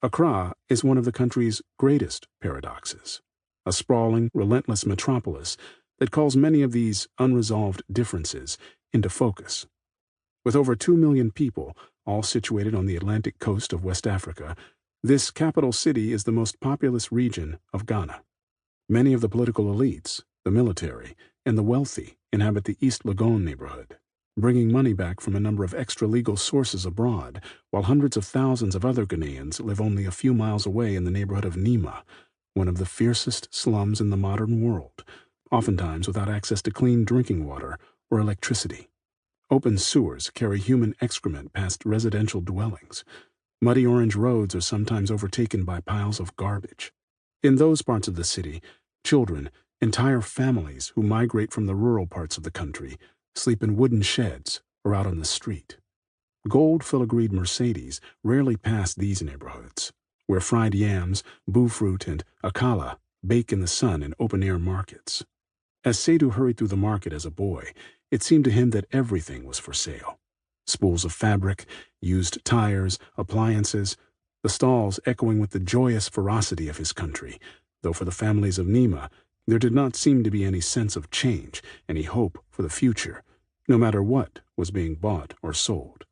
Accra is one of the country's greatest paradoxes, a sprawling, relentless metropolis that calls many of these unresolved differences into focus. With over 2 million people, all situated on the Atlantic coast of West Africa, this capital city is the most populous region of Ghana. Many of the political elites, the military, and the wealthy inhabit the East Legon neighborhood, bringing money back from a number of extra-legal sources abroad, while hundreds of thousands of other Ghanaians live only a few miles away in the neighborhood of Nima, one of the fiercest slums in the modern world, oftentimes without access to clean drinking water or electricity. Open sewers carry human excrement past residential dwellings. Muddy orange roads are sometimes overtaken by piles of garbage. In those parts of the city, children, entire families who migrate from the rural parts of the country, sleep in wooden sheds or out on the street. Gold filigreed Mercedes rarely pass these neighborhoods, where fried yams, boo fruit, and akala bake in the sun in open-air markets. As Seidu hurried through the market as a boy, it seemed to him that everything was for sale. Spools of fabric, used tires, appliances, the stalls echoing with the joyous ferocity of his country, though for the families of Nima, there did not seem to be any sense of change, any hope for the future, no matter what was being bought or sold.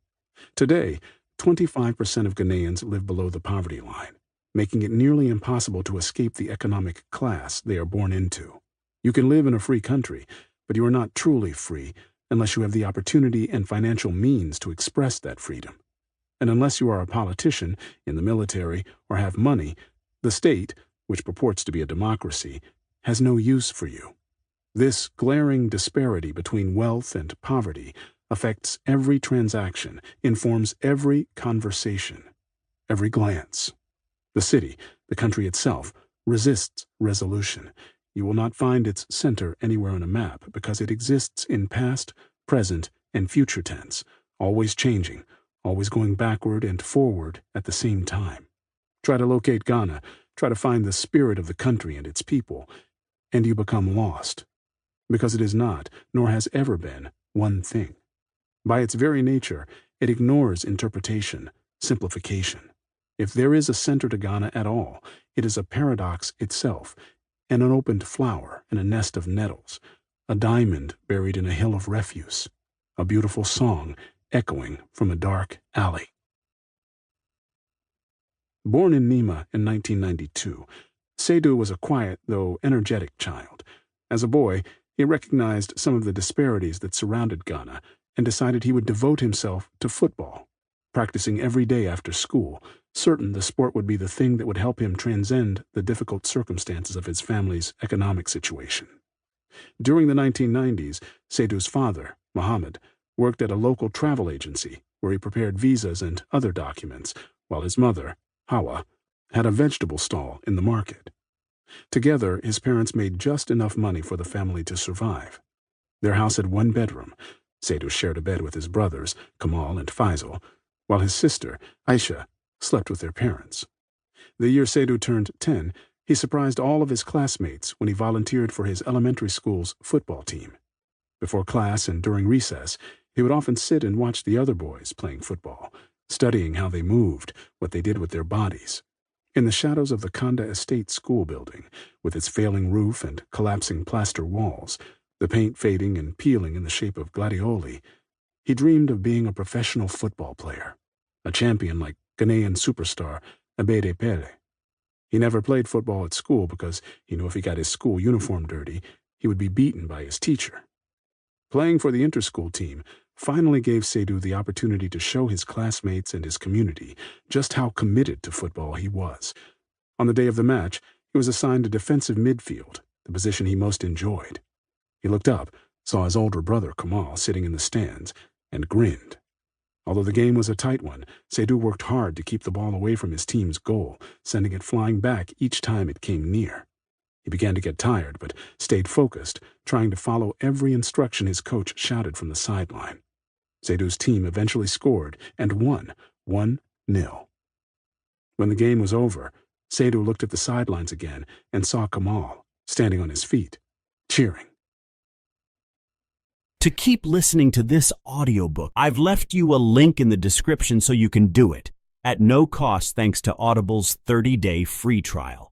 Today, 25% of Ghanaians live below the poverty line, making it nearly impossible to escape the economic class they are born into. You can live in a free country, but you are not truly free unless you have the opportunity and financial means to express that freedom. And unless you are a politician, in the military, or have money, the state, which purports to be a democracy, has no use for you. This glaring disparity between wealth and poverty affects every transaction, informs every conversation, every glance. The city, the country itself, resists resolution. You will not find its center anywhere on a map because it exists in past, present, and future tense, always changing, always going backward and forward at the same time. Try to locate Ghana, try to find the spirit of the country and its people, and you become lost, because it is not, nor has ever been, one thing. By its very nature, it ignores interpretation, simplification. If there is a center to Ghana at all, it is a paradox itself, an unopened flower in a nest of nettles, a diamond buried in a hill of refuse, a beautiful song echoing from a dark alley. Born in Nima in 1992, Seidu was a quiet, though energetic child. As a boy, he recognized some of the disparities that surrounded Ghana and decided he would devote himself to football, practicing every day after school, certain the sport would be the thing that would help him transcend the difficult circumstances of his family's economic situation. During the 1990s, Seidu's father, Mohammed, worked at a local travel agency where he prepared visas and other documents, while his mother, Hawa, had a vegetable stall in the market. Together, his parents made just enough money for the family to survive. Their house had one bedroom. Seidu shared a bed with his brothers, Kamal and Faisal, while his sister, Aisha, slept with their parents. The year Seidu turned 10, he surprised all of his classmates when he volunteered for his elementary school's football team. Before class and during recess, he would often sit and watch the other boys playing football, studying how they moved, what they did with their bodies. In the shadows of the Kanda Estate school building, with its failing roof and collapsing plaster walls, the paint fading and peeling in the shape of gladioli, he dreamed of being a professional football player, a champion like Ghanaian superstar Kbt8. He never played football at school because he knew if he got his school uniform dirty, he would be beaten by his teacher. Playing for the inter-school team finally gave Seidu the opportunity to show his classmates and his community just how committed to football he was. On the day of the match, he was assigned to defensive midfield, the position he most enjoyed. He looked up, saw his older brother Kamal sitting in the stands, and grinned. Although the game was a tight one, Seidu worked hard to keep the ball away from his team's goal, sending it flying back each time it came near. He began to get tired, but stayed focused, trying to follow every instruction his coach shouted from the sideline. Seidu's team eventually scored and won 1-0. When the game was over, Seidu looked at the sidelines again and saw Kamal, standing on his feet, cheering. To keep listening to this audiobook, I've left you a link in the description so you can do it. at no cost thanks to Audible's 30-day free trial.